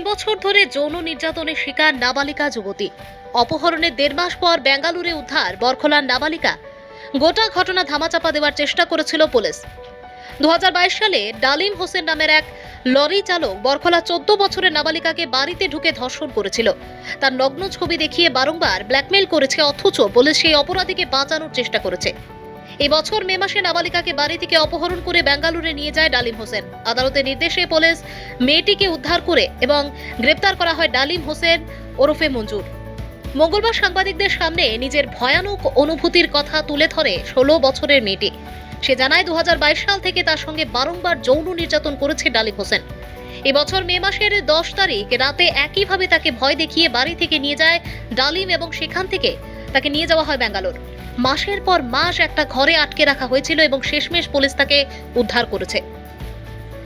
বছর ধরে যৌন নির্যাতনের শিকার নাবালিকা যুবতী। অপহরণের 1.5 মাস পর বেঙ্গালুরে উদ্ধার বরখলার নাবালিকা। গোটা ঘটনা ধামাচাপা দেওয়ার চেষ্টা করেছিল পুলিশ। 2022 সালে ডালিম হোসেন নামের এক লরি চালক বরখলা 14 বছরের নাবালিকাকে বাড়িতে ঢুকে ধর্ষণ করেছিল। তার নগ্ন ছবি দেখিয়ে বারংবার ব্ল্যাকমেল করেছে, অথচ পুলিশ সেই অপরাধীকে বাঁচানোর চেষ্টা করেছে। এই বছর মে মাসে নাবালিকাকে বাড়ি থেকে অপহরণ করে বেঙ্গালুরে নিয়ে যায় ডালিম হোসেন। আদালতের নির্দেশে পুলিশ মেয়েটিকে উদ্ধার করে এবং গ্রেপ্তার করা হয় ডালিম হোসেন ওরফে মঞ্জুর। মঙ্গলবার সাংবাদিকদের সামনে নিজের ভয়ানক অনুভূতির কথা তুলে ধরে 16 বছরের মেয়েটি। সে জানায় 2022 সাল থেকে তার সঙ্গে বারংবার যৌন নির্যাতন করেছে ডালিম হোসেন। এবছর মে মাসের 10 তারিখ রাতে একইভাবে তাকে ভয় দেখিয়ে বাড়ি থেকে নিয়ে যায় ডালিম এবং সেখান থেকে তাকে নিয়ে যাওয়া হয় বেঙ্গালুর। মাসের পর মাস একটা ঘরে আটকে রাখা হয়েছিল এবং শেষমেশ পুলিশ তাকে উদ্ধার করেছে।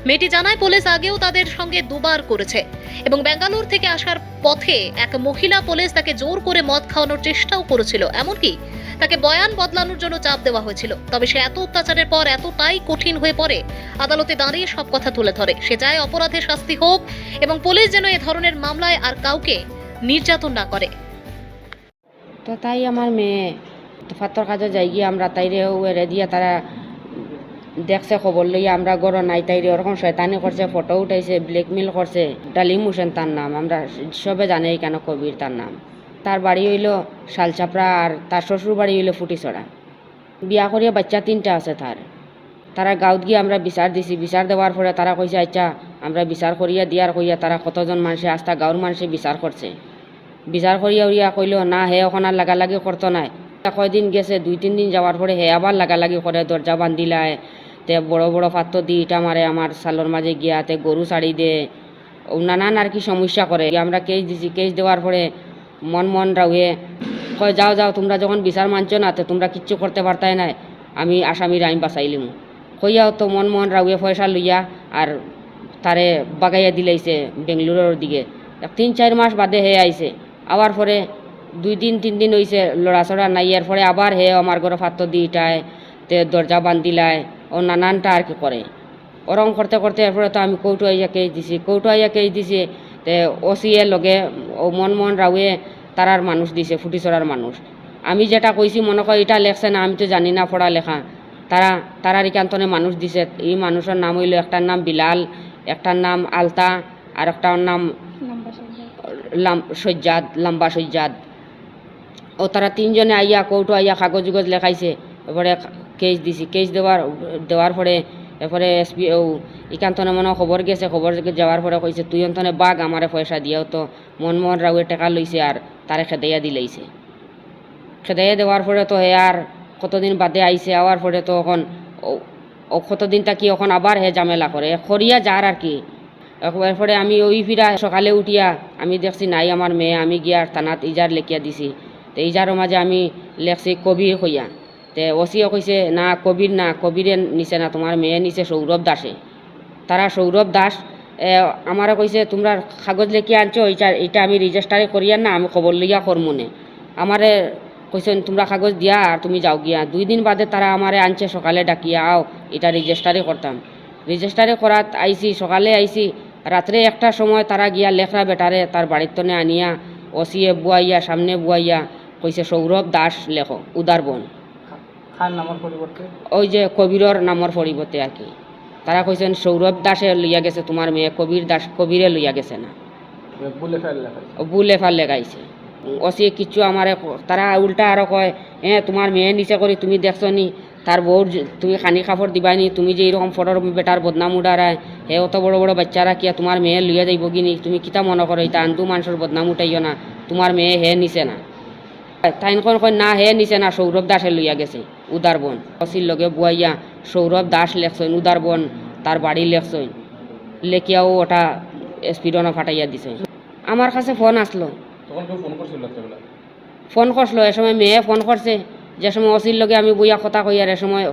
মেয়েটি জানায় পুলিশ আগেও তাদের সঙ্গে দুবার করেছে এবং বেঙ্গালুর থেকে আসার পথে এক মহিলা পুলিশ তাকে জোর করে মদ খাওয়ানোর চেষ্টাও করেছিল, এমনকি তাকে বয়ান বদলানোর জন্য চাপ দেওয়া হয়েছিল। তবে সে এত অত্যাচারের পর এতটাই কঠিন হয়ে পড়ে, আদালতে দাঁড়িয়ে সব কথা তুলে ধরে। সে চায় অপরাধের শাস্তি হোক এবং পুলিশ যেন এ ধরনের মামলায় আর কাউকে নির্যাতন না করে। তো তাই আমার মেয়ে ফাতর কাজে যাই গিয়ে আমরা তাইরে এরে দিয়া তারা দেখছে, খবর লইয়া আমরা গড় নাই, তাইরে ওরকম শয়তানি করছে, ফটো উঠাইছে, ব্ল্যাকমেল করছে। ডালিম হোসেন তার নাম, আমরা সবে জানি কেন কবির তার নাম। তার বাড়ি হইল শালচাপড়া আর তার শ্বশুর বাড়ি হইল ফুটিছড়া। বিয়া করিয়া বাচ্চা 3টা আছে তারা গাঁৱত গিয়ে আমরা বিচার দিছি। বিচার দেওয়ার পরে তারা কইছে আচ্ছা আমরা বিচার করিয়া দিয়ার কইয়া তারা কতজন মানুষে আস্থা গাঁৱৰ মানুষে বিচার করছে। বিচার করিয়া উড়িয়া কইল না, হে ওখানে লাগালাগি করতো নাই। কয়দিন গেছে, 2-3 দিন যাওয়ার পরে হে আবার লাগালাগি করে, দরজা বান্ধিলায়, তে বড় বড় পাত্র দি ইটা মারে আমার সালোর মাঝে গিয়া, তে গরু ছাড়ি দে, নানান আর কি সমস্যা করে। আমরা কেস দিছি, কেস দেওয়ার পরে মন রাউয়ে কয় যাও যাও, তোমরা যখন বিচার মানছো না তো তোমরা কিচ্ছু করতে পারতাই নাই, আমি আসামির আইন বাঁচাইলিম কইয়াও তো মন রাউয়ে পয়সা লইয়া আর তারে বাগাইয়া দিলাইছে বেঙ্গলোরের দিকে। 3-4 মাস বাদে হে আইছে, আবার পরে 2-3 দিন হয়েছে লড়াচড়া নাই। এর পরে আবার হে আমার ঘরে পাত্র দি ইটায়, তে দরজা বান্ধিলায়, ও নানানটা আর কি করে। ওরম করতে করতে এরপরে তো আমি কৌটো আইয়া কেস দিছি। তে ওসিএর লগে ও মন রাউয়ে তারার মানুষ দিছে, ফুটিছড়ার মানুষ। আমি যেটা কইছি মনে করি এটা লেখছে না, আমি তো জানি না পড়া লেখা। তারার একান্তনে মানুষ দিছে। এই মানুষের নাম হইল, একটার নাম বিলাল, একটার নাম আলতা, আর একটার নাম লম্বা সজ্জাদ। ও তারা 3 জনে আইয়া কৌটো আইয়া কাগজ লেখাইছে। এরপরে কেস দিছি, কেস দেওয়ার পরে এরপরে এসপি ও একান্তনে মনে খবর গেছে। খবর যাওয়ার পরে কইছে তুই অন্তনে বাঘ আমারে পয়সা দিয়াও। তো মন রাউয়ে টাকা লইছে আর তারে খেদাইয়া দিলাইছে। খেদাইয়া দেওয়ার পরে তো হে আর কতদিন বাদে আইছে। আওয়ার পরে তো এখন ও কতদিন তাকি এখন আবার হে ঝামেলা করে খরিয়া যার আর কি। এরপরে আমি ওই ফিরা সকালে উঠিয়া আমি দেখছি নাই আমার মেয়ে। আমি গিয়া থানাত ইজার লেখিয়া দিছি। তো ইজারের মাঝে আমি লেখছি কবির হইয়া। তে ওসিও কইছে না, কবির না, কবিরে নিছে না, তোমার মেয়ে নিছে সৌরভ দাসে। তারা সৌরভ দাস আমারে কইছে তোমরা কাগজ লেখিয়া আনছো, এটা আমি রেজিস্টারে করিয়া না, আমি খবর লইয়া করমনে। আমারে কইছেন তোমরা কাগজ দিয়া আর তুমি যাও গিয়া। 2 দিন বাদে তারা আমারে আনছে সকালে ডাকিয়া, আও এটা রেজিস্টারে করতাম। রেজিস্টারে করাত আইছি, সকালে আইছি, রাত্রে 1টার সময় তারা গিয়া লেখরা বেটারে তার বাড়ির তনে আনিয়া ওসিএ বুয়াইয়া সামনে বুয়াইয়া কইছে সৌরভ দাস লেখো, উদারবন। ওই যে কবিরর নামর পরিবর্তে আর কি তারা কইছেন সৌরভ দাসে লইয়া গেছে তোমার মেয়ে, কবিরে লইয়া গেছে না, বুলেফার লেগাইছে। ওসি কিচ্ছু আমারে তারা উল্টা আরো কয় তোমার মেয়ে নিচে করি তুমি দেখছো নি, তার বউর তুমি খানি কাপড় দিবানি, তুমি যে এইরকম ফটোর বেটার বদনাম উঠারায়, হে অত বড় বড় বাচ্চারা কিয়া তোমার মেয়ে লইয়া যাইব কিনি, তুমি কিতা মনে করো এটা আন্দু মানুষের বদনাম উঠাইও না, তোমার মেয়ে হে নিছে না। তাই কয় না হে নিছে না, সৌরভ দাসে লইয়া গেছে উদারবন। ওসির লগে বুয়াইয়া সৌরভ দাস লেখছেন, উদারবন তার বাড়ি লেখছেন, লেখিয়াও ওটা স্পিডনে ফাটাইয়া দিছে। আমার কাছে ফোন আসলো, ফোন করছিল এ সময় মেয়ে ফোন করছে, যে সময় ওসির লগে আমি বইয়া কথা কই আর এ সময়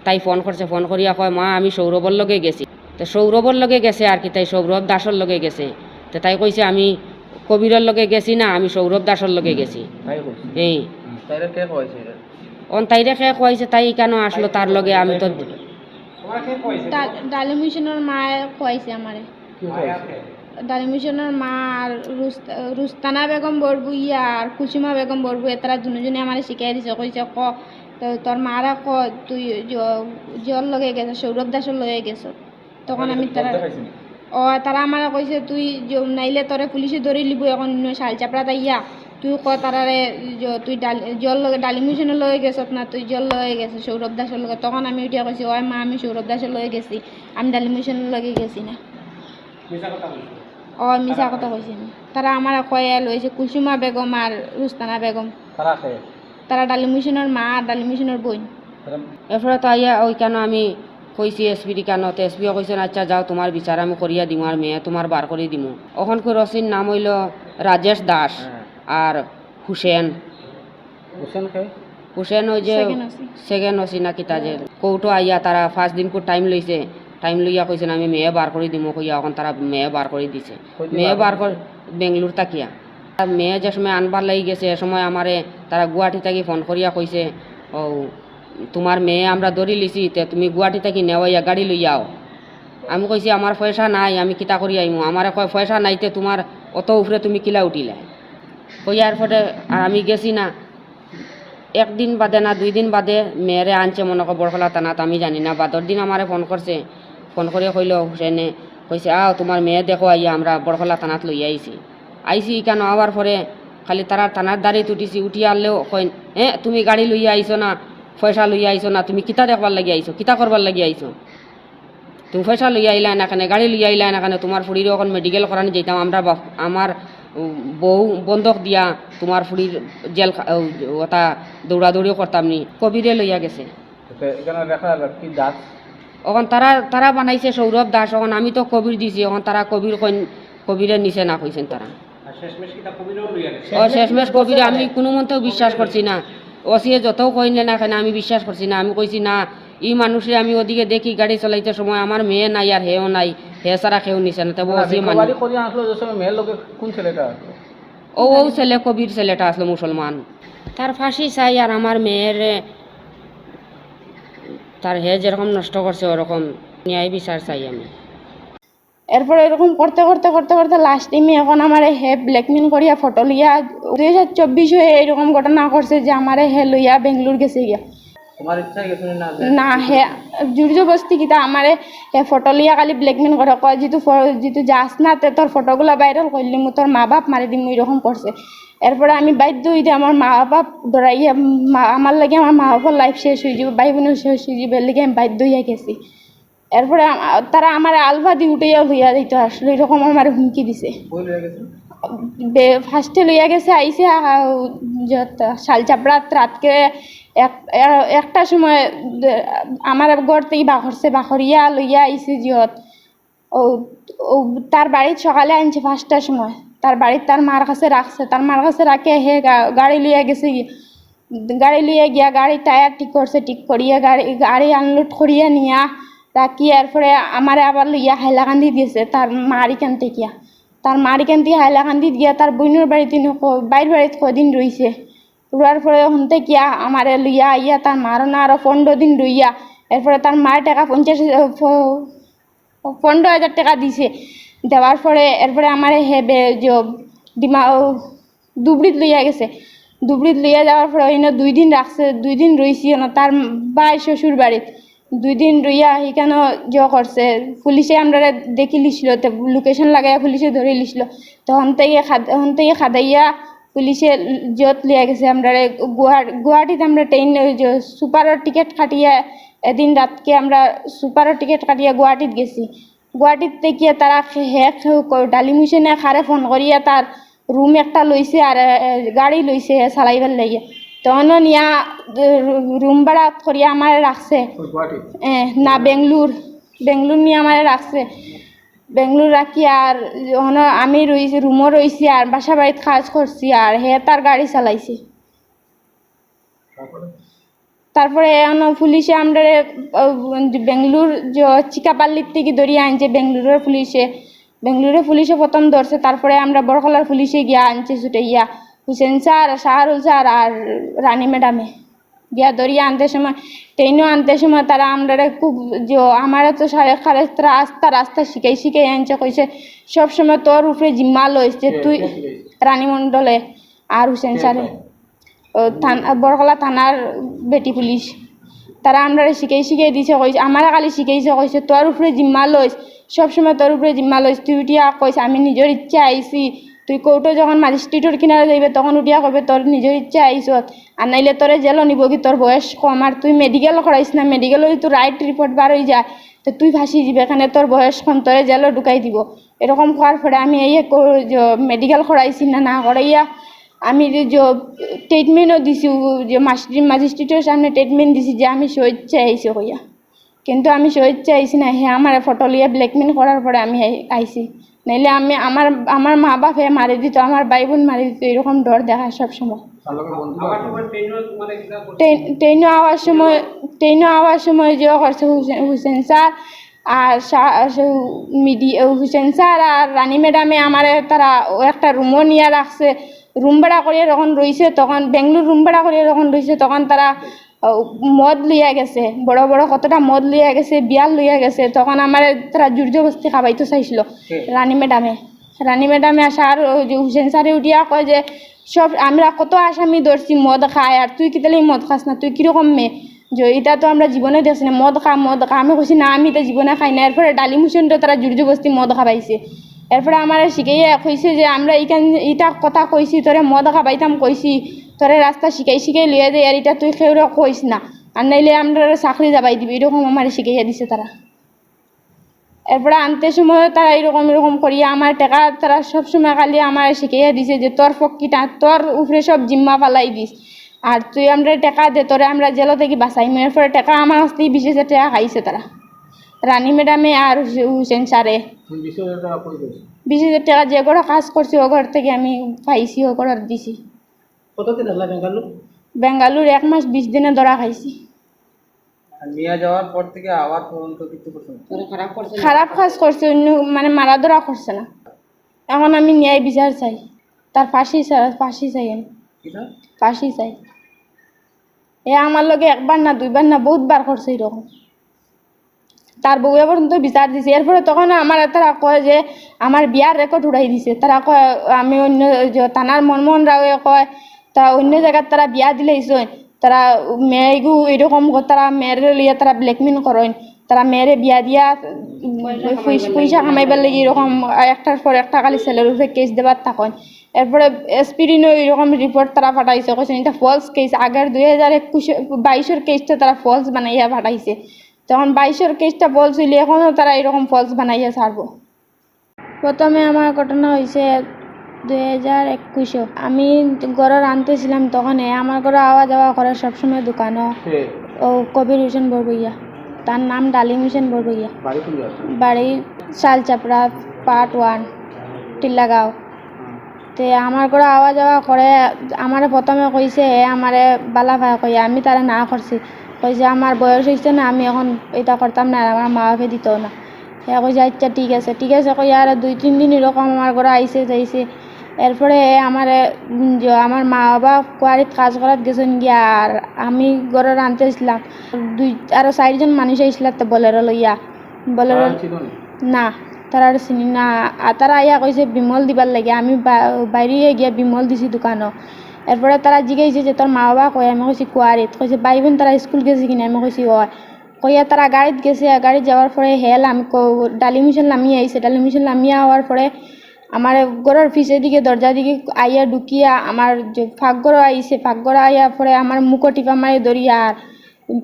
তাই ফোন করছে। ফোন করিয়া কয় মা আমি সৌরভর লগে গেছি। তো সৌরভর লগে গেছে আর কি, তাই সৌরভ দাসর লগে গেছে। তো তাই কইছে আমি কবিরের লগে গেছি না, আমি সৌরভ দাসর লগে গেছি। এই তাইরে খেয়ে কইছে, তাই কেন আসলো তার লগে। আমি তো ডালিম হোসেনের মায়ে কইছে আমারে ডালি মিশনের মা আর রুস্তানা বেগম বরবুইয়া আর কুসুমা বেগম বরবুইয়া তারা দুজনে আমার শিখাই দিছে কইছে ক তো তোর মারা ক তুই জল লগে গেছে সৌরভ দাসের লগে গেছ তখন আমি তারা ও তারা আমার কইছে তুই নাইলে তোরে পুলিশে ধরে লিব এখন শাল চাপড়া তাইয়া তুই ক তারারে তুই জল লগে ডালি মিশনের লগে গেছ না তুই জল লগে গেছে সৌরভ দাসের লগে তখন আমি উঠিয়া কইছি ওই মা আমি সৌরভ দাসের লগে গেছি আমি ডালি মিশনের লগে গেছি না ও মিছা কথা কইছি না তারা আমার কয়ে লইছে কুসুমা বেগম আর রুস্তানা বেগম তারা ডালি মিশনের মা আর ডালি মিশনের বোন এরপরে তো আইয়া ওই কেন আমি কইছি এসপি কেন তো এসপিও কইছেন আচ্ছা যাও তোমার বিচার আমি করিয়া দিমু আর মেয়ে তোমার বার করে দিমু ওখানকার রসির নাম হইল রাজেশ দাস আর হুসেন হুসেন ওই যে সেকেন্ড ওসি না কিতা যে কৌটো আইয়া তারা 5 দিন টাইম লইছে টাইম লইয়া কইছেন আমি মেয়ে বার করে দিমু কইয়া এখন তারা মেয়ে বার করে দিছে মেয়ে বার করে বেঙ্গলোর তাকিয়া মেয়ে যে সময় আনবার লাগি গেছে এ সময় আমারে তারা গুয়াহাটি থেকে ফোন করিয়া কইছে ও তোমার মেয়ে আমরা ধরি লিছি তে তুমি গুয়াহাটি থেকে নেওয়াইয়া গাড়ি লইয়াও আমি কইছি আমার পয়সা নাই আমি কিতা করি আইমু আমার কয় পয়সা নাইতে তোমার অত উপরে তুমি কিলা উঠিলে কইয়ার পরে আর আমি গেছি না একদিন বাদে না 2 দিন বাদে মেয়েরে আনছে মনে কর বড়খলা থানাত আমি জানি না বাদর দিন আমারে ফোন করছে ফোন করে কইল হুসেনে কইছে আও তোমার মেয়ে দেখো আইয়া আমরা বড়খলা থানাত লইয়া আইছি কেন আবার পরে খালি তারা থানার দাঁড়িয়ে উঠিছি উঠি আনলেও কই তুমি গাড়ি লইয়া আইছো না পয়সা লইয়া আইছো না তুমি কিতা দেখবার লাগি আইছো কিতা করবার লাগি আইছো তুমি পয়সা লইয়া আইলা না কেন গাড়ি লইয়া আইলা না কেন তোমার ফুড়ির এখন মেডিকেল করানি যেতাম আমরা আমার বউ বন্ধক দিয়া তোমার ফুড়ির জেল ওটা দৌড়াদৌড়িও করতাম নি কবিরে লইয়া গেছে এখন তারা বানাইছে সৌরভ দাস এখন আমি তো কবির দিছি এখন তারা কবিরে নিচে না কইছেন তারা শেষমেশ কবিরে আমি কোনো মতেও বিশ্বাস করছি না ওসিয়ে যত কইলে না কেন আমি বিশ্বাস করছি না আমি কইছি না ই মানুষে আমি ওদিকে দেখি গাড়ি চালাইতে সময় আমার মেয়ে নাই আর হেও নাই হে সারা কেউ নিছে না তবে ওসি মানুষ ও ছেলে কবির ছেলেটা আসলো মুসলমান তার ফাঁসি চাই আর আমার মেয়ের তার হে যেরকম নষ্ট করছে ওরকম ন্যায় বিচার চাই আমি এরপরে এরকম করতে করতে করতে করতে লাস্ট টাইমে এখন আমার হে ব্ল্যাকমেল করিয়া ফটো লিয়া 2024 হয়ে এরকম ঘটনা করছে যে আমার হে লইয়া বেঙ্গলোর গেছে গিয়া না হে জোর জবস্তি কিতা আমার হে ফটো লিয়া খালি ব্ল্যাকমেল করে কয় যেহেতু যাস না তে তোর ফটোগুলা ভাইরাল করলি মু তোর মা বাপ মারি দিম এরকম করছে এরপরে আমি বাধ্য হইতে আমার মা বাপ ধরাইয়া আমার লাগে আমার মা বাবার লাইফ শেষ হয়ে যাবে ভাই বোনের শেষ হয়ে যাবে লেগে আমি বাধ্য হইয়া গেছি এরপরে তারা আমার আলফা দিয়ে উঠেও লইয়া দিত আসলে এরকম আমার হুমকি দিছে ফার্স্টে লইয়া গেছে আইসে শাল চাপড়াত রাতকে একটা সময় আমার ঘর থেকে বাখরিয়া লইয়া আইসে জিহত ও তার বাড়ির সকালে আনছে 5টার সময় তার বাড়ির তার মার কাছে রাখছে তার মার কাছে রাখে হে গাড়ি লইয়া গেছে গাড়ি লইয়া গিয়া গাড়ি টায়ার ঠিক করছে ঠিক করিয়া গাড়ি আনলোড করিয়া নিয়া রাখি এরপরে আমার আবার লইয়া হাইলাকান্দি দিয়েছে তার মারিকান থেকে হাইলাকান্দি গিয়া তার বোনের বাড়িতে বাইর বাড়িতে কদিন রইছে রোয়ার পরে হতে গিয়া আমার লইয়া আইয়া তার মারও না আরও 15 দিন রইয়া এরপরে তার মায়ের টাকা 15,000 টাকা দিছে দেওয়ার পরে এরপরে আমার হেবে যে দুবড়িত লইয়া গেছে দুবড়িত লইয়া যাওয়ার পরে ওই 2 দিন রাখছে 2 দিন রইছি না তার ভাই শ্বশুর বাড়িত 2 দিন রইয়া এখানে করছে পুলিশে আমরা দেখি লিছিল লোকেশন লাগাইয়া পুলিশে ধরে লিছিল তখন থেকে খাদাইয়া পুলিশে যত লিয়া গেছে আমরা গুয়াহাটিতে আমরা ট্রেন সুপারের টিকিট কাটিয়া এদিন রাতকে আমরা সুপারের টিকিট কাটিয়া গুয়াহাটিত গেছি গুয়াহাটিত থেকে তারা ডালি মিশনে খারে ফোন করিয়া তার রুম একটা লইছে আর গাড়ি লইছে চালাইবার লাগিয়া তখন নিয়া রুম ভাড়া করিয়া আমার রাখছে না বেঙ্গলোর নিয়ে আমার রাখছে বেঙ্গলোর রাখি আর আমি রইছি রুমও রইছি আর বাসা বাড়িত কাজ করছি আর হে তার গাড়ি চালাইছে তারপরে পুলিশে আমরা বেঙ্গলোর চিকাপাল্লির থেকে ধরিয়ে আনছে বেঙ্গলোরের পুলিশে প্রথম ধরছে তারপরে আমরা বড়খলার পুলিশে গিয়া আনছে ছুটে গিয়া হুসেন স্যার শাহরুল স্যার আর রানী ম্যাডামে গিয়া ধরিয়া আনতে সময় ট্রেনও আনতে সময় তারা আমরা খুব যে আমার তো রাস্তা রাস্তা শিখাই আনছে কইছে সবসময় তোর উপরে জিম্মা লইস যে তুই রানী মণ্ডলে আর হুসেন স্যারে বরকলা থানার বেটি পুলিশ তারা আমরা শিখাই দিছে কইছে আমার খালি শিখাইছে কইছে তোর উপরে জিম্মা লইস সবসময় তোর উপরে জিম্মা লইস তুই উঠিয়া কইছে আমি নিজের ইচ্ছা আইছি তুই কোর্টে যখন ম্যাজিস্ট্রেটের কিনারে যাইবে তখন উঠিয়া কবে তোর নিজের ইচ্ছা আইছত আর নাইলে তোরে জেলও নিব কি তোর বয়স কম আর তুই মেডিকেল করাইস না মেডিকেল যদি তোর রাইট রিপোর্ট বার হয়ে যায় তো তুই ফাঁসি যাবে এখানে তোর বয়স কম তোরে জেলও ঢুকাই দিব এরকম করার পরে আমি এই মেডিকেল করাইছি না করাইয়া আমি যে ট্রিটমেন্টও দিছি যে ম্যাজিস্ট্রেটের সামনে ট্রিটমেন্ট দিছি যে আমি স্বেচ্ছা আইছি হইয়া কিন্তু আমি স্বেচ্ছা আইছি না হে আমার ফটো লিয়ে ব্ল্যাকমেল করার পরে আমি আইছি নাইলে আমি আমার মা বাপ হে মারি দিত আমার ভাই বোন মারি দিত এরকম ডর দেখায় সবসময় ট্রেনও আওয়ার সময় যে করছে হুসেন স্যার আর হুসেন স্যার আর রানী ম্যাডামে আমার তারা একটা রুমও নিয়ে রাখছে রুম ভাড়া করিয়ে যখন রয়েছে তখন বেঙ্গলোর রুম ভাড়া করিয়ে যখন রয়েছে তখন তারা মদ লইয়া গেছে বড় বড় কতটা মদ লইয়া গেছে বিয়ার লইয়া গেছে তখন আমার তারা জোরজবস্তি খাবাইতে চাইছিল রানী ম্যাডামে আসা আর হুসেন স্যারে উঠিয়া কয় যে সব আমরা কত আসামি ধরছি মদ খায় আর তুই কিতালে মদ খাস না তুই কীরকম মেয়ে যে এটা তো আমরা জীবনে দেখছি না মদ খা আমি কইছি না আমি তো জীবনে খাই না এরপরে ডালি মুসনটা তারা জোরজবস্তি মদ খাবাইছে এরপরে আমার শিখাইয়া কইছে যে আমরা ইটা কথা কইছি তোরে মদ খাবাইতাম কইছি তোরে রাস্তা শিখাই লিয়ে যায় আর এটা তুই কেউ কইস না আর নাইলে আমরা চাকরি যাবাই দিবি এরকম আমার শিখাইয়া দিছে তারা এরপরে আনতে সময় তারা এরকম করিয়া আমার টাকা তারা সবসময় খালি আমার শিখাইয়া দিছে যে তোর ফকিটা তোর উপরে সব জিম্মা পালাই দিস আর তুই আমরা টাকা দে তোরে আমরা জেল থেকে বাঁচাই এরপরে টাকা আমার কাছ থেকে 20,000 টাকা খাইছে তারা রানী ম্যাডামে আর হুসেন স্যারে 20,000 টাকা যে ঘরে কাজ করছি ও ঘর থেকে আমি পাইছি ও ঘর দিছি কতদিন হলো বেঙ্গালুর 1 মাস 20 দিনে ধরা খাইছি নিয়ে যাওয়ার পর থেকে আবার পর্যন্ত কিছু করছে খারাপ কাজ করছে অন্য মানে মারা ধরা করছে না এখন আমি ন্যায় বিচার চাই তার ফাঁসি চাই আমি ফাঁসি চাই এ আমার লগে একবার না দুইবার না বহুতবার করছে এরকম তার বউয়ে পর্যন্ত বিচার দিছে এরপরে তখন আমার তারা কয় যে আমার বিয়ার রেকর্ড উড়াই দিছে তারা কয় আমি অন্য থানার মনমোহন রাওয়ে কয় তা অন্য জায়গার তারা বিয়া দিলেইছেন তারা মেয়েগু এরকম তারা মেয়ের লিয়ে তারা ব্ল্যাকমেল করেন তারা মেয়েরে বিয়া দিয়া পয়সা কামাইবার লাগে এরকম একটার পর একটা খালি ছেলের উপরে কেস দেবার থাকেন এরপরে এসপিডিনও এরকম রিপোর্ট তারা পাঠাইছে কইছেন এটা ফলস কেস আগের 2022 কেসটা তারা ফলস বানাইয়া পাঠাইছে তখন 22 কেসটা ফলস হইলে এখনও তারা এরকম ফলস বানাইয়া ছাড়বো প্রথমে আমার ঘটনা হয়েছে 2021 আমি ঘরের আনতেছিলাম তখন আমার ঘরে আওয়া যাওয়া করে সবসময় দোকানও ও কবির হোসেন বরবইয়া তার নাম ডালিম হোসেন বরবইয়া বাড়ি শালচাপড়া পার্ট 1 টিল্লাগাঁও তে আমার ঘরে আওয়া যাওয়া করে আমার প্রথমে কইছে আমারে বালা ভাই কই আমি তারা না করছি কইছে আমার বয়স হয়েছে না আমি এখন এটা করতাম না আমার মা বাপে দিত না হ্যাঁ কইছে আচ্ছা ঠিক আছে কই আর 2-3 দিন এরকম আমার ঘরে আইসে যাইছে এরপরে আমার মা বাবা কোয়ারিত কাজ করার গেছেন গিয়া আর আমি ঘরে আনতেছিলাম 4জন মানুষ আইসলাম তো বলেরো লইয়া বলেরো না তারা চিনি না তারা আইয়া কইছে বিমল দিবার লাগে আমি বাইরে গিয়া বিমল দিছি দোকানও এরপরে তারা জিজ্ঞাসা যে তোর মা বাবা কয় আমি কইছি কোয়ারিত কইছে ভাই বোন তারা স্কুল গেছে কিনা আমি কইছি হয় কইয়া তারা গাড়িত গেছে গাড়ি যাওয়ার পরে হেল আমি ডালি মিশন নামিয়ে আইছে ডালি মিশন নামিয়ে আওয়ার পরে আমার ঘরের পিছের দিকে দরজা দিকে আইয়া ঢুকিয়া আমার যে ফাঁকঘর আইছে ফাঁকঘর আইয়া পরে আমার মুখো টিপা মারি ধরিয়া আর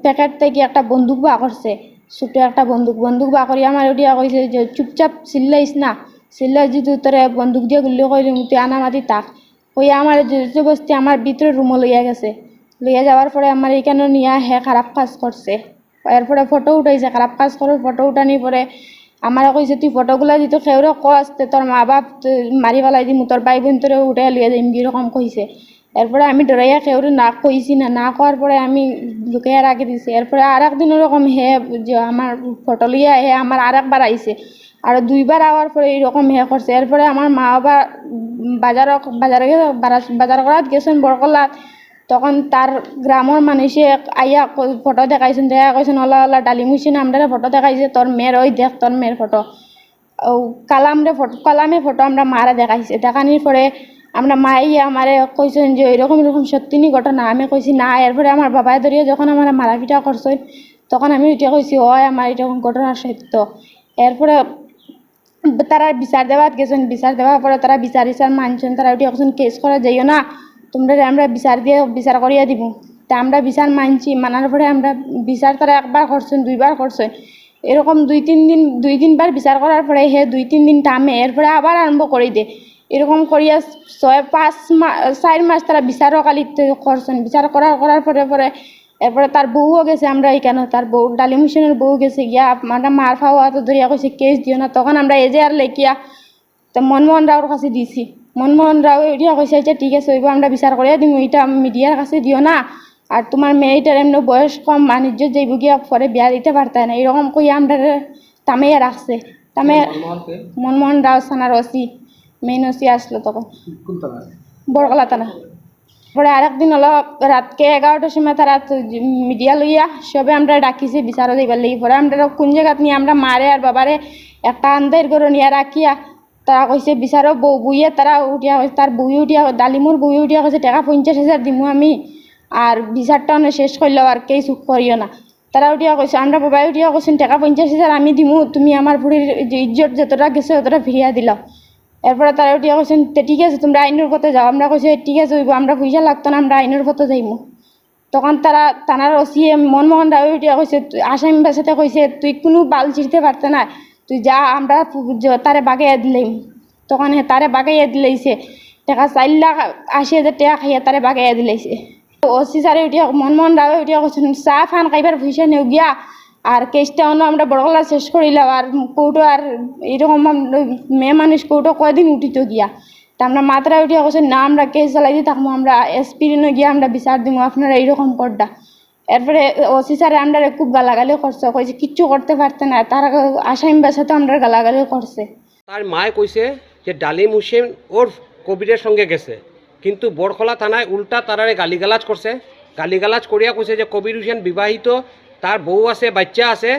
প্যাকেট থেকে একটা বন্দুক বা করছে ছোটো একটা বন্দুক বা করি আমার উঠিয়া কইছে যে চুপচাপ চিল্লাইস না চিল্লাই যদি তোরে বন্দুক দিয়ে গুলি কইলি তুই আনা মাতি তাক কইয়া আমার জবরদস্তি আমার ভিতরে রুমও লইয়া গেছে লইয়া যাওয়ার পরে আমার এখানে নিয়ে হে খারাপ কাজ করছে এরপরে ফটো উঠাইছে খারাপ কাজ করার ফটো উঠানি পরে আমার কইছে তুই ফটোগুলা দিতে খেউরে কস তোর মা বাপ মারি পেলাই দিম তোর ভাই বোন তোরে উঠাই লিয়ে যাইম এরকম কইছে এরপরে আমি ডরাইয়া খেউরে না কইছি না করার পরে আমি লুকাইয়া রাখি দিছি এরপরে আর একদিন ওরকম হে যে আমার ফটো লিয়া হে আমার আর একবার আইছে আর 2বার আওয়ার পরে এইরকম হে করছে এরপরে আমার মা বাবা বাজার করাত গেছেন বরকলাত তখন তার গ্রামের মানুষে আইয়া ফটো দেখাইছেন, দেখা কইছেন ওলা ওলা ডালিম হুসেন আমরা ফটো দেখাইছে তোর মেয়ের, ওই দেখ তোর মেয়ের ফটো। ও কালামে ফটো আমরা মারা দেখাইছে। দেখানির পরে আমরা মাইয়া আমারে কইছেন যে এরকম এরকম সত্যিনি ঘটনা। আমি কইছি না। এরপরে আমার বাবাই ধরিয়ে যখন আমার মারাপিটা করছেন তখন আমি এটা কইছি হয় আমার এরকম ঘটনা সত্য। এরপরে তারা বিচার দেওয়াত গেছেন, বিচার দেওয়ার পরে তারা বিচার মানছেন। তারা ওইটা এখন কেস করা যাইও না, তোমরা আমরা বিচার করিয়া দিব। তা আমরা বিচার মানছি। মানার পরে আমরা বিচার তারা একবার করছেন, দুইবার করছেন, এরকম দুই তিনবার বিচার করার পরে হে 2-3 দিন টামে এরপরে আবার আরম্ভ করে দে। এরকম করিয়া 4 মাস তারা বিচারও কালিতে করছেন। বিচার করার পরে এরপরে তার বউও গেছে। আমরা এখানে তার বউ ডালিম হোসেনের বউ গেছে গিয়া আমরা মার ফাওয়া তো ধরিয়া কইছে কেস দিও না। তখন আমরা এজে আর লেখিয়া তো মনমোহন রাওর কাছে দিছি। মনমোহন রাও এটা কইছে আচ্ছা ঠিক আছে ওইব আমরা বিচার করিয়া দিব, এটা মিডিয়ার কাছে দিও না। আর তোমার মেয়েটার এমনি বয়স কম, বাণিজ্য যাইব গিয়া পরে বিয়া দিতে পারতাই না, এরকম কইয়া আমরা তামাইয়া রাখছে। মনমোহন রাও থানার ওসি, মেইন ওসি আসলো তখন বড়কলা থানা। পরে আরেকদিন হলো রাতকে 11টার সময় তারা মিডিয়া লইয়া সবে আমরা ডাকিছি বিচারও যাইবার লাগি। পরে আমরা কোন জায়গাত নিয়ে আমরা মারে আর বাবারে একটা আন্দার করে নিয়ে রাখিয়া তারা কইছে বিচারও বউয়ে তারা উঠিয়া তার বই উঠিয়া ডালিমুর বই উঠিয়া কইছে টাকা 50,000 দিমু আমি, আর বিচারটা অনেক শেষ করলেও আর কেই চুপ করিও না। তারা উঠিয়া কইছে আমরা বাবাই উঠিয়া কইছেন টাকা 50,000 আমি দিমু, তুমি আমার বুড়ির যে ইজ্জত যতটা গেছে ততটা ফিরিয়া দিলাও। এরপরে তারা উঠিয়া কইছেন ঠিক আছে তোমরা আইনের পথে যাও। আমরা কইছি ঠিক আছে হইব, আমরা পয়সা লাগতো না, আমরা আইনের পথে যাইমু। তখন তারা থানার ওসি মনমোহন রাও উঠিয়া কইছে আসামি বাসাতে কইছে তুই কোনো বাল ছিঁড়তে পারতে না, তুই যা, আমরা তারে বাগাইয়া দিলাম। তখন তারে বাগাইয়া দিলাইছে টাকা 4,80,000 টাকা খাইয়া তারে বাগাইয়া দিলাইছে। ওসি স্যারে উঠিয়া মনমোহন রাও উঠিয়া কইছেন চা ফান খাইবার পয়সা নেও গিয়া, আর কেসটা অন্য আমরা বড়গলা শেষ করিলাম। আর কৌটো আর এরকম মেয়ে মানুষ কৌটো কয়দিন উঠিত গিয়া। তা আমরা মাত্রা উঠিয়া কইছেন না আমরা কেস চালাই দিয়ে থাকবো, আমরা এসপির গিয়া আমরা বিচার দিব, আপনারা এইরকম করডা। এরপরে ওসি স্যারে আমরা খুব গালাগালি করছে, কইছে কিচ্ছু করতে পারতে না, তারা আসামি বাসাতে আমরা গালাগালি করছে। তার মায়ে কইছে যে ডালিম হোসেন ওর কবিরের সঙ্গে গেছে, কিন্তু বড়খলা থানায় উল্টা তারারে গালিগালাজ করছে। গালিগালাজ করিয়া কইছে যে কবির হোসেন বিবাহিত, তার বউ আছে, বাচ্চা আছে,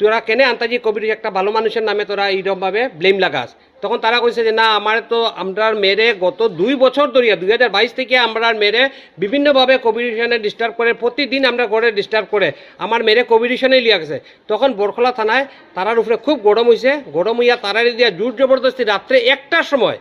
তোরা কেনে আন্তাজি কবির একটা ভালো মানুষের নামে তোরা এইরকমভাবে ব্লেম লাগাস। তখন তারা কইছে যে না আমার তো আমরার মেয়েরে গত 2 বছর ধরিয়া 2022 থেকে আমরার মেয়েরে বিভিন্নভাবে কবির হোসেনে ডিস্টার্ব করে, প্রতিদিন আমরা ঘরে ডিস্টার্ব করে, আমার মেয়েরে কবির হোসেনে লিয়া গেছে। তখন বড়খলা থানায় তারার উপরে খুব গরম হয়েছে। গরম হইয়া তারারে দিয়া জোর জবরদস্তি রাত্রে 1টার সময়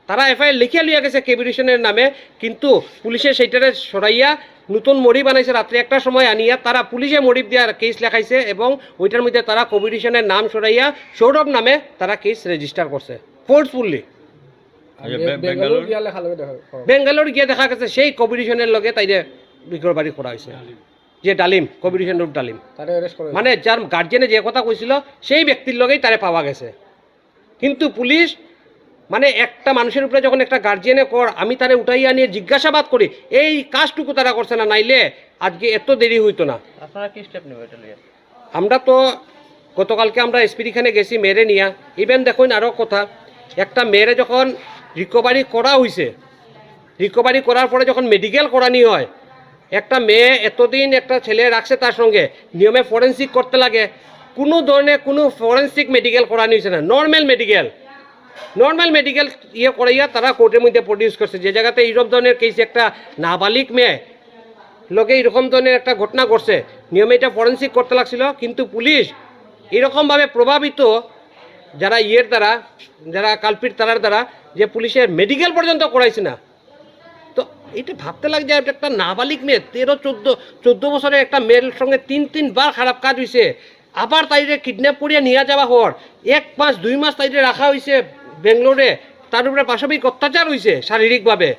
তারা এফআইআর লিখিয়া লিয়া গেছে কবির হোসেনের নামে, কিন্তু পুলিশে সেইটারে সরাইয়া নতুন মরি বানাইছে। রাত্রে 1টার সময় আনিয়া তারা পুলিশে মরিব দিয়া কেস লেখাইছে এবং ওইটার মধ্যে তারা কবির হোসেনের নাম সরাইয়া সৌরভ নামে তারা কেস রেজিস্টার করছে ফোর্সফুলি। বেঙ্গালোর গিয়ে দেখা গেছে সেই কবির হোসেনের লগে তাইরে বিক্রয় বাড়ি করা হয়েছে, যে ডালিম কবির হোসেন রূপ ডালিম, মানে যার গার্জেনে যে কথা কইছিল সেই ব্যক্তির লগেই তারে পাওয়া গেছে। কিন্তু পুলিশ মানে একটা মানুষের উপরে যখন একটা গার্জিয়ানে কর, আমি তারে উঠাইয়া নিয়ে জিজ্ঞাসাবাদ করি, এই কাজটুকু তারা করছে না, নাইলে আজকে এত দেরি হইতো না। আপনারা কি স্টেপ নেবেন এটা নিয়ে? আমরা তো গতকালকে আমরা এসপিখানে গেছি মেয়েরে নিয়া। ইভেন দেখুন আরও কথা, একটা মেয়েরে যখন রিকভারি করা হয়েছে, রিকভারি করার পরে যখন মেডিকেল করানি হয়, একটা মেয়ে এতদিন একটা ছেলে রাখছে তার সঙ্গে, নিয়মে ফরেন্সিক করতে লাগে, কোনো ধরনের কোনো ফরেন্সিক মেডিকেল করানি হয়েছে না। নর্মাল মেডিকেল ইয়ে করাইয়া তারা কোর্টের মধ্যে প্রডিউস করছে, যে জায়গাতে এইরকম ধরনের কেস একটা নাবালিক মেয়ে লোকে এরকম ধরনের একটা ঘটনা ঘটছে, নিয়মে এটা ফরেন্সিক করতে লাগছিল। কিন্তু পুলিশ এরকমভাবে প্রভাবিত যারা ইয়ের দ্বারা, যারা কালপিট তারার দ্বারা, যে পুলিশের মেডিকেল পর্যন্ত করাইছে না। তো এটা ভাবতে লাগছে একটা নাবালিক মেয়ে, 13-14 বছরের একটা মেয়ের সঙ্গে 3-3বার খারাপ কাজ হয়েছে, আবার তাইরে কিডন্যাপ করিয়া নিয়ে যাওয়া হওয়ার 1 মাস 2 মাস তাইরে রাখা হয়েছে বেঙ্গলোরে, তার উপরে পাশবিক অত্যাচার হয়েছে শারীরিকভাবে।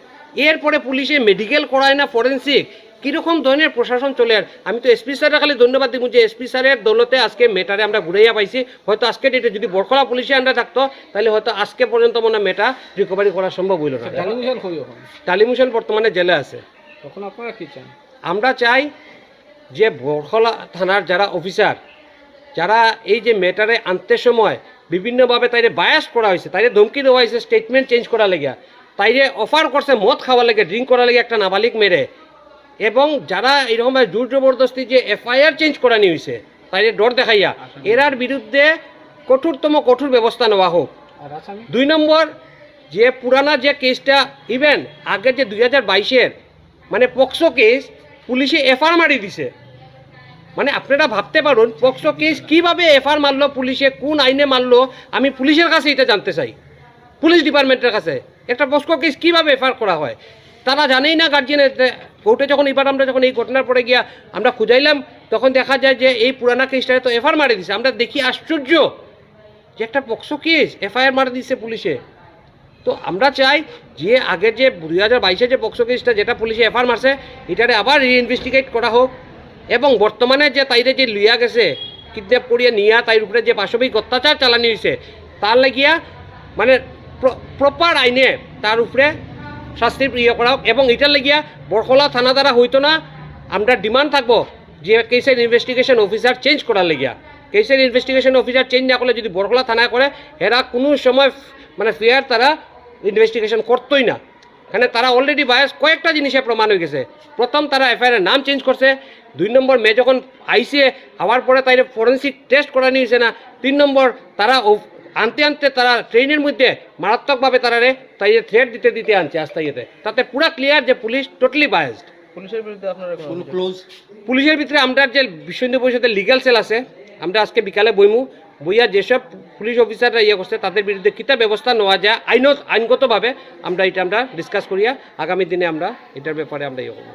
এরপরে পুলিশে মেডিকেল করায় না, ফরেন্সিক, কীরকম ধরনের প্রশাসন চলে। আমি তো এসপি স্যারের খালি ধন্যবাদ দিব যে এসপি স্যারের দৌলতে আজকে মেয়েটারে আমরা ঘুরাইয়া পাইছি। হয়তো আজকে ডেটে যদি বড়খলা পুলিশে আন্ডার থাকতো তাহলে হয়তো আজকে পর্যন্ত মনে মেয়েটা রিকভারি করা সম্ভব হইল না। ডালিম হোসেন বর্তমানে জেলে আছে। তখন আপনারা কি চান? আমরা চাই যে বড়খলা থানার যারা অফিসার, যারা এই যে মেয়েটারে আনতে সময় বিভিন্নভাবে তাইরে বায়াস করা হয়েছে, তাইরে ধমকি দেওয়া হয়েছে স্টেটমেন্ট চেঞ্জ করা লেগে, তাইরে অফার করছে মদ খাওয়া লেগে, ড্রিঙ্ক করা লেগে একটা নাবালিক মেরে, এবং যারা এরকমভাবে জোর জবরদস্তি যে এফআইআর চেঞ্জ করানি হয়েছে তাই ডর দেখাইয়া এরার বিরুদ্ধে কঠোরতম কঠোর ব্যবস্থা নেওয়া হোক। আর আসামি 2 নম্বর, যে পুরানা যে কেসটা ইভেন আগে যে 2022-এর মানে পক্সো কেস পুলিশে এফআইআর মারি দিছে, মানে আপনারা ভাবতে পারুন পক্সো কেস কীভাবে এফআইআর মারলো পুলিশে, কোন আইনে মারলো, আমি পুলিশের কাছে এটা জানতে চাই, পুলিশ ডিপার্টমেন্টের কাছে একটা পক্সো কেস কীভাবে এফআইআর করা হয় তারা জানেই না। গার্জিয়ান কোর্টে যখন এবার আমরা যখন এই ঘটনার পরে গিয়া আমরা খুঁজাইলাম তখন দেখা যায় যে এই পুরানা কেসটারে তো এফআইআর মারি দিছে। আমরা দেখি আশ্চর্য যে একটা পক্সো কেস এফআইআর মারি দিছে পুলিশে। তো আমরা চাই যে আগের যে 2022-এ যে পক্সো কেসটা যেটা পুলিশে এফআইআর মারছে এটারে আবার রিইনভেস্টিগেট করা হোক এবং বর্তমানে যে তাইরে যে লিয়া গেছে কিডন্যাপ করিয়া নিয়া তাইর উপরে যে পাশবিক অত্যাচার চালানি হয়েছে তার লাগিয়া মানে প্রপার আইনে তার উপরে শাস্তির ইয়ে করা হোক এবং এটার লাগিয়া বরখলা থানা দ্বারা হইতো না। আমরা ডিমান্ড থাকবো যে কেসের ইনভেস্টিগেশন অফিসার চেঞ্জ করার লাগিয়া, কেসের ইনভেস্টিগেশন অফিসার চেঞ্জ না করলে যদি বরখলা থানায় করে এরা কোনো সময় মানে ফেয়ার তারা ইনভেস্টিগেশন করতোই না। এখানে তারা অলরেডি বায়াস কয়েকটা জিনিসে প্রমাণ হয়ে গেছে। প্রথম তারা এফআইআর নাম চেঞ্জ করছে, 2 নম্বর মেয়ে যখন আইসে হওয়ার পরে তাই ফরেন্সিক টেস্ট করা নিয়েছে না, 3 নম্বর তারা আনতে আনতে তারা ট্রেনের মধ্যে মারাত্মকভাবে তারা তাই থ্রেট দিতে দিতে আনছে আস্তাইতে, তাতে পুরা ক্লিয়ার যে পুলিশ টোটালি বায়াসড। পুলিশের বিরুদ্ধে আপনারা কোনো ক্লোজ পুলিশের ভিতরে আমরা যে বিশ্ব হিন্দু পরিষদের লিগ্যাল সেল আছে আমরা আজকে বিকালে বইমু, বইয়া যেসব পুলিশ অফিসাররা ইয়ে করছে তাদের বিরুদ্ধে কিতা ব্যবস্থা নেওয়া যায় আইনগতভাবে আমরা ডিসকাস করিয়া আগামী দিনে আমরা এটার ব্যাপারে আমরা ইয়ে করবো।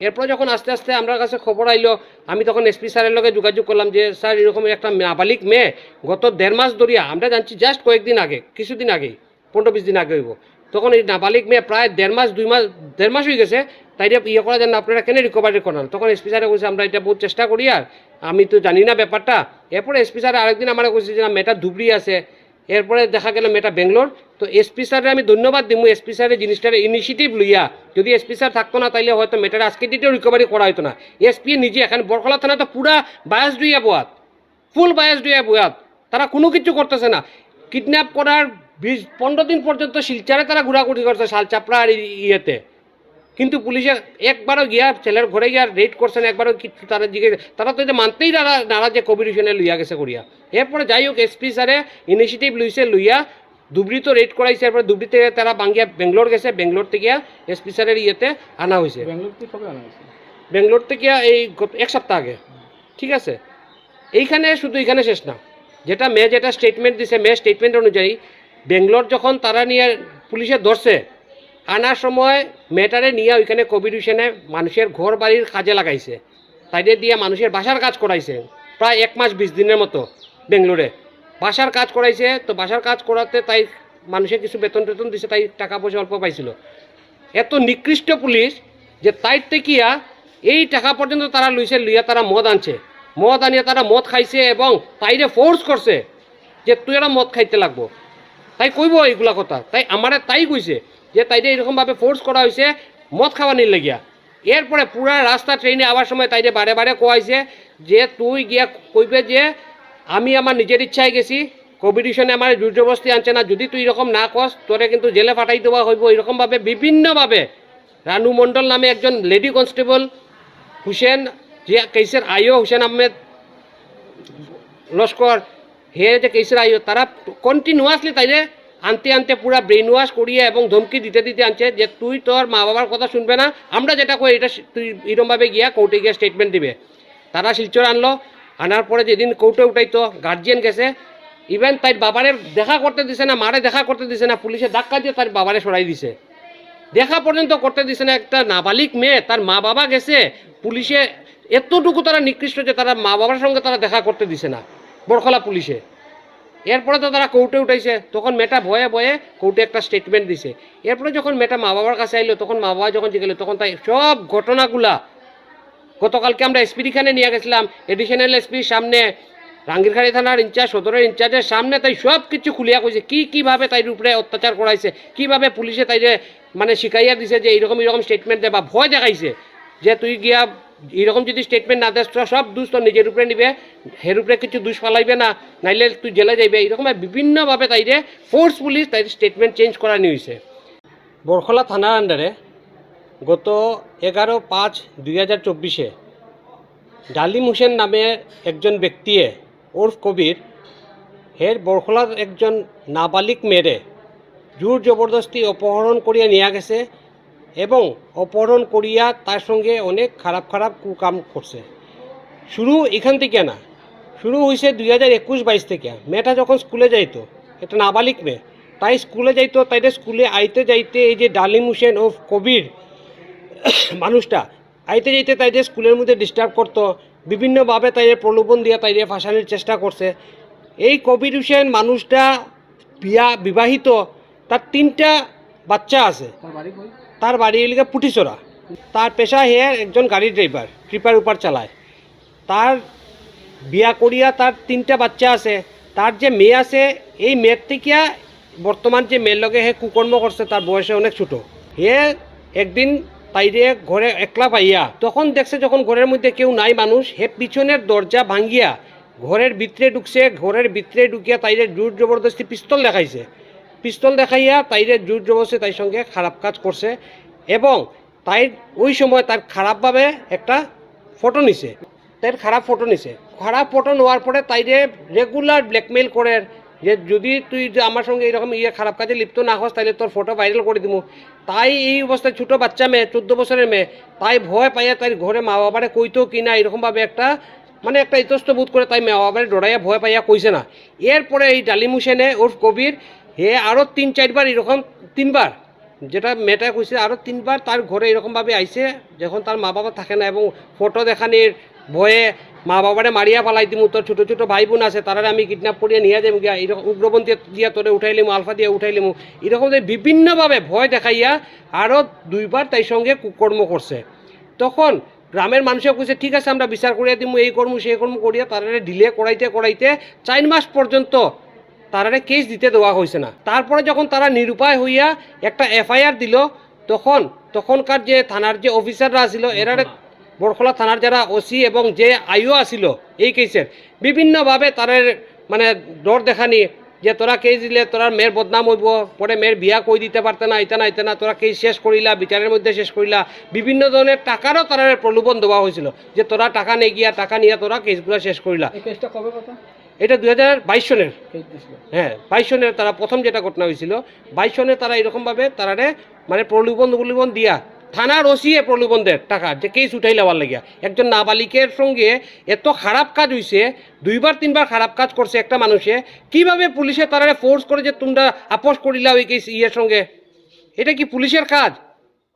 এরপর যখন আস্তে আস্তে আমার কাছে খবর আইলো আমি তখন এসপি স্যারের লগে যোগাযোগ করলাম যে স্যার এরকম একটা নাবালিক মেয়ে গত 1.5 মাস ধরিয়া আমরা জানছি জাস্ট কয়েকদিন আগে কিছুদিন আগেই 15-20 দিন আগে হইব, তখন এই নাবালিক মেয়ে প্রায় 1.5 মাস হয়ে গেছে তাই ইয়ে করা যায় না, আপনারা কেন রিকভারি করান? তখন এসপি স্যারে বলছে আমরা এটা বহুত চেষ্টা করি আর আমি তো জানি না ব্যাপারটা। এরপরে এসপি স্যার আরেকদিন আমার বলছে যে না মেয়েটা ধুবড়ি আছে, এরপরে দেখা গেল মেয়েটা বেঙ্গলোর। তো এসপি স্যারে আমি ধন্যবাদ দিব, এসপি স্যারের জিনিসটার ইনিশিয়েটিভ লইয়া, যদি এসপি স্যার থাকতো না তাইলে হয়তো মেয়েটার আজকে ডেটেও রিকভারি করা হতো না। এসপি নিজে এখানে বরখলা থানা তো পুরা বায়াস ডুইয়া বোয়াত, ফুল বায়াস ডুইয়া বোয়াত, তারা কোনো কিছু করতেছে না। কিডন্যাপ করার 15 দিন পর্যন্ত শিলচারে তারা ঘোরাঘুরি করছে শালচাপড়া আর ইয়েতে, কিন্তু পুলিশে একবারও গিয়া ছেলের ঘরে গিয়া রেড করছে না, একবারও কিছু তারা জিজ্ঞেস তারা তো মানতেই নারাজ যে কম্পিটিশনে লইয়া গেছে করিয়া। এরপরে যাই হোক এসপি স্যারে ইনিশিয়েটিভ লইছে লইয়া ধুবড়ি তো রেড করাইছে, এরপরে ধুবড়ি থেকে তারা বাঙ্গিয়া বেঙ্গলোর গেছে, বেঙ্গলোর থেকে এসপি স্যারের ইয়েতে আনা হয়েছে। বেঙ্গলোর থেকে কবে আনা হয়েছে? বেঙ্গলোর থেকে এই 1 সপ্তাহ আগে। ঠিক আছে, এইখানে শুধু এখানে শেষ না, যেটা মেয়ে যেটা স্টেটমেন্ট দিছে মেয়ের স্টেটমেন্ট অনুযায়ী বেঙ্গলোর যখন তারা নিয়ে পুলিশে ধরছে আনার সময় মেয়েটারে নিয়ে ওইখানে কম্পিটিশনে মানুষের ঘর বাড়ির কাজে লাগাইছে, তাইদের দিয়ে মানুষের বাসার কাজ করাইছে প্রায় 1 মাস 20 দিনের মতো বেঙ্গলোরে বাসার কাজ করাইছে। তো বাসার কাজ করাতে তাই মানুষের কিছু বেতন টেতন দিছে, তাই টাকা পয়সা অল্প পাইছিল। এত নিকৃষ্ট পুলিশ যে তাইর তেকিয়া এই টাকা পর্যন্ত তারা লইছে, লইয়া তারা মদ আনছে, মদ আনিয়ে তারা মদ খাইছে এবং তাইরে ফোর্স করছে যে তুই এরা মদ খাইতে লাগবো। তাই কইব এইগুলা কথা, তাই আমারে তাই কইছে যে তাইরে এরকমভাবে ফোর্স করা হয়েছে মদ খাওয়ানির লাগিয়া। এরপরে পুরা রাস্তা ট্রেনে আবার সময় তাইরে বারে বারে কোয়াইছে যে তুই গিয়া কইবে যে আমি আমার নিজের ইচ্ছায় গেছি, কম্পিটিশনে আমার জোরজবস্তি আনছে না, যদি তুই এরকম না কস তোরে কিন্তু জেলে ফাটাই দেওয়া হইব। এরকমভাবে বিভিন্নভাবে রানু মণ্ডল নামে একজন লেডি কনস্টেবল, হুসেন যে কেসের আইও হুসেন আহমেদ লস্কর, হে যে কেসের আইও, তারা কন্টিনিউয়াসলি তাইরে আনতে আনতে পুরা ব্রেন ওয়াশ করিয়ে এবং ধমকি দিতে দিতে আনছে যে তুই তোর মা বাবার কথা শুনবে না, আমরা যেটা কই এটা তুই এরকমভাবে গিয়া কোর্টে গিয়ে স্টেটমেন্ট দিবে। তারা শিলচর আনলো, আনার পরে যেদিন কোর্টে উঠাইতো গার্জিয়ান গেছে, ইভেন তাই বাবারে দেখা করতে দিছে না, মারে দেখা করতে দিছে না, পুলিশে ধাক্কা দিয়ে তার বাবারে সরাই দিছে, দেখা পর্যন্ত করতে দিছে না। একটা নাবালিক মেয়ে তার মা বাবা গেছে, পুলিশে এতটুকু তারা নিকৃষ্ট যে তারা মা বাবার সঙ্গে তারা দেখা করতে দিছে না বরখলা পুলিশে। এরপরে তো তারা কোর্টে উঠাইছে, তখন মেয়েটা ভয়ে ভয়ে কোর্টে একটা স্টেটমেন্ট দিছে। এরপরে যখন মেয়েটা মা বাবার কাছে আইলো তখন মা বাবা যখন জিজ্ঞেস তখন তাই সব ঘটনাগুলা গতকালকে আমরা এসপিখানে নিয়ে গেছিলাম, এডিশনাল এসপির সামনে, রাঙ্গিরখাড়ি থানার ইনচার্জ, সদরের ইনচার্জের সামনে তাই সব কিছু খুলিয়া কইছে কীভাবে তাইর উপরে অত্যাচার করাইছে, কীভাবে পুলিশে তাইরে মানে শিখাইয়া দিছে যে এইরকম স্টেটমেন্ট দেবা, ভয় দেখাইছে যে তুই গিয়া এরকম যদি স্টেটমেন্ট না দেস সব দোষ তো নিজের উপরে নিবে, হের উপরে কিছু দোষ ফালাইবে না, নাইলে তুই জেলে যাইবে। এরকম বিভিন্নভাবে তাইরে ফোর্সফুলি তাই স্টেটমেন্ট চেঞ্জ করা নিয়েছে। বরখলা থানার আন্ডারে গত 11/5/2024 ডালিম হোসেন নামে একজন ব্যক্তিয়ে ওরফ কবির হের বরখলার একজন নাবালিক মেয়েরে জোর জবরদস্তি অপহরণ করিয়া নিয়ে গেছে এবং অপহরণ করিয়া তার সঙ্গে অনেক খারাপ খারাপ কুকাম করছে। শুরু এখান থেকে না, শুরু হয়েছে 2021-22 থেকে। মেয়েটা যখন স্কুলে যাইতো, একটা নাবালিক মেয়ে, তাই স্কুলে যাইতো, তাইলে স্কুলে আইতে যাইতে এই যে ডালিম হোসেন ও কবির মানুষটা আইতে যাইতে তাইদের স্কুলের মধ্যে ডিস্টার্ব করতো, বিভিন্নভাবে তাইদের প্রলোভন দিয়ে তাইদের ফাঁসানোর চেষ্টা করছে। এই কবির হোসেন মানুষটা বিবাহিত, তার 3টা বাচ্চা আছে। তার বাড়ি এলাকা পুটিচরা। তার পেশা হে একজন গাড়ির ড্রাইভার, ট্রিপার উপার চালায়। তার বিয়া করিয়া তার 3টা বাচ্চা আছে। তার যে মেয়ে আছে, এই মেয়ের থেকে বর্তমান যে মেয়ের লগে হে কুকর্ম করছে, তার বয়সে অনেক ছোটো। হে একদিন তাইরে ঘরে একলা পাইয়া, তখন দেখছে যখন ঘরের মধ্যে কেউ নাই মানুষ, হে পিছনের দরজা ভাঙ্গিয়া ঘরের ভিতরে ঢুকছে। ঘরের ভিতরে ঢুকিয়া তাইরে জোর জবরদস্তি পিস্তল দেখাইছে। পিস্তল দেখাইয়া তাইরে জোর জবরদস্তি তাই সঙ্গে খারাপ কাজ করছে এবং তাই ওই সময় তার খারাপভাবে একটা ফটো নিছে। তাই খারাপ ফটো নিছে। খারাপ ফটো নেওয়ার পরে তাইরে রেগুলার ব্ল্যাকমেইল করে যে যদি তুই আমার সঙ্গে এরকম খারাপ কাজে লিপ্ত না হস তাহলে তোর ফটো ভাইরাল করে দিব। তাই এই অবস্থায় ছোটো বাচ্চা মেয়ে, 14 বছরের মেয়ে, তাই ভয় পাইয়া তাই ঘরে মা বাবারে কইতো কিনা এরকমভাবে একটা একটা ইতস্ত বোধ করে তাই মা বাবারে ডরাইয়া ভয় পাইয়া কইছে না। এরপরে এই ডালিম হোসেনে ওর কবির হে আরও 3-4বার এরকম, 3বার যেটা মেয়েটা কইছে, আরও 3বার তার ঘরে এরকমভাবে আইছে যখন তার মা বাবা থাকে না, এবং ফটো দেখানির ভয়ে মা বাবারে মারিয়া পালাই দিমু, তোর ছোটো ছোটো ভাই বোন আছে তারা আমি কিডন্যাপ করিয়া নিয়ে যাবো গিয়া, এরকম উগ্রপন্থী দিয়া তোরে উঠাইলিমু, আলফা দিয়ে উঠাইলিমু, এরকম বিভিন্নভাবে ভয় দেখাইয়া আরও 2বার তাই সঙ্গে কুকর্ম করছে। তখন গ্রামের মানুষও কইছে ঠিক আছে আমরা বিচার করিয়া দিমু, এই কর্ম সেই কর্ম করিয়া তারারে ডিলে করাইতে 4 মাস পর্যন্ত তারারে কেস দিতে দেওয়া হয়েছে না। তারপরে যখন তারা নিরুপায় হইয়া একটা FIR দিল, তখনকার যে থানার যে অফিসাররা ছিল, এরারে বরখলা থানার যারা OC এবং যে আইও আসিল এই কেসের, বিভিন্নভাবে তাদের ডর দেখানি যে তোরা কেস দিলে তোরা মেয়ের বদনাম হইব, পরে মেয়ের বিয়া কই দিতে পারতে না, এটা না, তোরা কেস শেষ করিলা, বিচারের মধ্যে শেষ করিলা। বিভিন্ন ধরনের টাকারও তারা প্রলোভন দেওয়া হয়েছিল যে তোরা টাকা নিয়ে তোরা কেসগুলো শেষ করিলা। এটা 2022 সনের, হ্যাঁ 22 সনের তারা প্রথম যেটা ঘটনা হয়েছিল, 22 সনে তারা এরকমভাবে তারারে প্রলোভন দিয়া থানার OC প্রলোভন দেয় টাকা যে কেস উঠাই নেওয়ার লাগিয়া। একজন নাবালিকের সঙ্গে এত খারাপ কাজ হয়েছে, 2-3বার খারাপ কাজ করছে একটা মানুষে, কিভাবে পুলিশে তারারে ফোর্স করে যে তোমরা আপোষ করিলা ওই কেস সঙ্গে? এটা কি পুলিশের কাজ?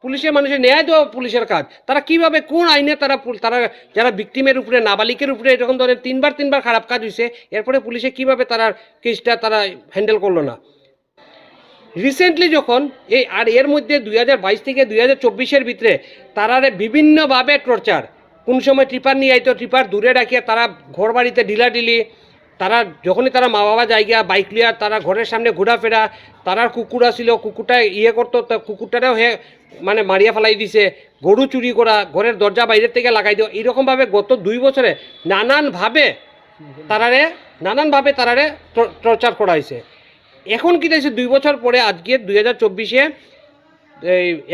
পুলিশের মানুষের ন্যায় দেওয়া পুলিশের কাজ। তারা কিভাবে কোন আইনে তারা যারা ভিকটিমের উপরে, নাবালিকের উপরে এরকম ধরনের 3বার খারাপ কাজ হয়েছে, এরপরে পুলিশে কিভাবে তারা কেসটা তারা হ্যান্ডেল করলো না? রিসেন্টলি যখন এর মধ্যে 2022 থেকে 2024-এর ভিতরে তারারে বিভিন্নভাবে টর্চার, কোন সময় ট্রিপার নিয়ে আইতো, ট্রিপার দূরে রাখিয়া তারা ঘর বাড়িতে ঢিলাঢিলি, তারা যখনই তারা মা বাবা জায়গা বাইক লিয়া তারা ঘরের সামনে ঘোরাফেরা, তারার কুকুর আসিল, কুকুরটা করতো, কুকুরটারেও মারিয়া ফেলাই দিছে, গরু চুরি করা, ঘরের দরজা বাইরের থেকে লাগাই দেওয়া, এরকমভাবে গত 2 বছরে নানানভাবে তারারে টর্চার করা হয়েছে। এখন কি দেখছি 2 বছর পরে আজকে 2024-এ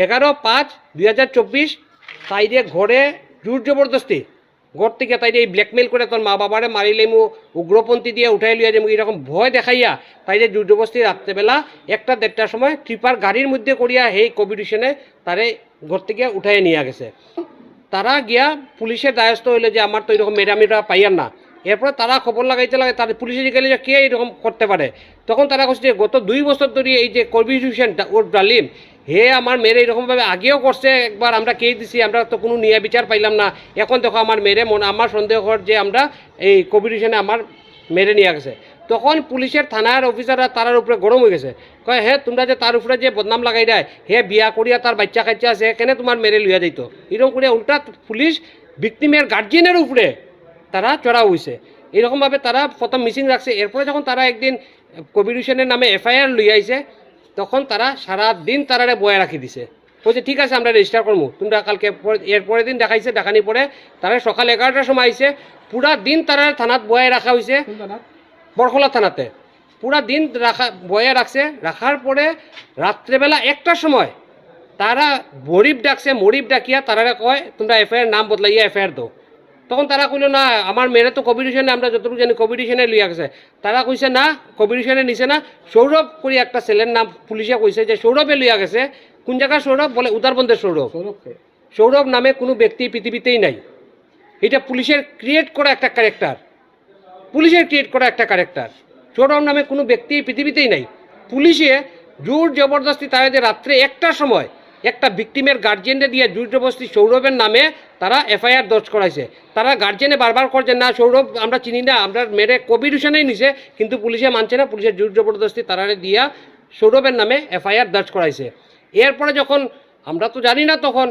11/5/2024 তাইরে ঘরে জোর জবরদস্তি ঘর থেকে তাইরে এই ব্ল্যাকমেল করে তোর মা বাবারে মারিলেমু, উগ্রপন্থী দিয়ে উঠাই লিয়া যাবো, এরকম ভয় দেখাইয়া তাইরে জোর জবরদস্তি রাত্রেবেলা 1টা-1:30টার সময় ট্রিপার গাড়ির মধ্যে করিয়া এই কম্পিটিশনে তারে ঘর থেকে উঠাই নিয়ে গেছে। তারা গিয়া পুলিশের দায়স্থ হইলে যে আমার তো এরকম মেডামিটা পাইয়ার না। এরপরে তারা খবর লাগাইতে লাগে, তাদের পুলিশে গেলে যে কে এরকম করতে পারে, তখন তারা বলছে যে গত 2 বছর ধরে এই যে কবির হোসেন ওর ডালিম হে আমার মেয়েরে এরকমভাবে আগেও করছে, একবার আমরা কেস দিছি, আমরা তো কোনো ন্যায় বিচার পাইলাম না। এখন দেখো আমার মেয়েরে আমার সন্দেহ কর যে আমরা এই কবির হোসেনে আমার মেয়েরে নিয়ে গেছে। তখন পুলিশের থানার অফিসাররা তার উপরে গরম হয়ে গেছে, কয় হে তোমরা যে তার উপরে যে বদনাম লাগাই দেয়, হে বিয়া করিয়া তার বাচ্চা কাচ্চা আছে, কেনে তোমার মেয়েরে লইয়া যাইত, এরকম করে উল্টা পুলিশ ভিকটিমের গার্জিয়ানের উপরে তারা চড়া হয়েছে। এরকমভাবে তারা প্রথম মিসিং রাখছে। এরপরে যখন তারা একদিন কবির হোসেনের নামে FIR লইয়া আইছে, তখন তারা সারা দিন তারারে বয়া রাখি দিছে, বলছে ঠিক আছে আমরা রেজিস্টার করবো, তোমরা কালকে। এরপরের দিন দেখাইছে, দেখানির পরে তারা সকাল 11টার সময় আইছে, পুরা দিন তারা থানাত বয়া রাখা হয়েছে, বরখলা থানাতে পুরা দিন বয়া রাখছে। রাখার পরে রাত্রেবেলা 1টার সময় তারা মরিব ডাকছে, মরিব ডাকিয়া তারা কয় তোমরা এফআইআর নাম বদলাইয়া এফআইআর দাও। তখন তারা কইল না আমার মেয়েরা তো কম্পিটিশনে, আমরা যতটুকু জানি কম্পিটিশনে লইয়া গেছে। তারা কইছে না কম্পিটিশনে নিছে না, সৌরভ করি একটা ছেলের নাম পুলিশে কইছে যে সৌরভে লইয়া গেছে। কোন জায়গায় সৌরভ? বলে উদারবন্দের সৌরভ। সৌরভ নামে কোনো ব্যক্তি পৃথিবীতেই নাই। এটা পুলিশের ক্রিয়েট করা একটা ক্যারেক্টার, পুলিশের ক্রিয়েট করা একটা ক্যারেক্টার। সৌরভ নামে কোনো ব্যক্তি পৃথিবীতেই নাই। পুলিশে জোর জবরদস্তি তারা যে রাত্রে 1টার সময় একটা ভিকটিমের গার্জিয়ানরে দিয়ে জোর জবরদস্তি সৌরভের নামে তারা এফআইআর দর্জ করাইছে। তারা গার্জিয়ানে বারবার করছে না সৌরভ আমরা চিনি না, আমরা মেরে কম্পিটিশনেই নিছে, কিন্তু পুলিশে মানছে না। পুলিশের জোর জবরদস্তি তারারে দিয়া সৌরভের নামে এফআইআর দর্জ করাইছে। এরপরে যখন আমরা তো জানি না তখন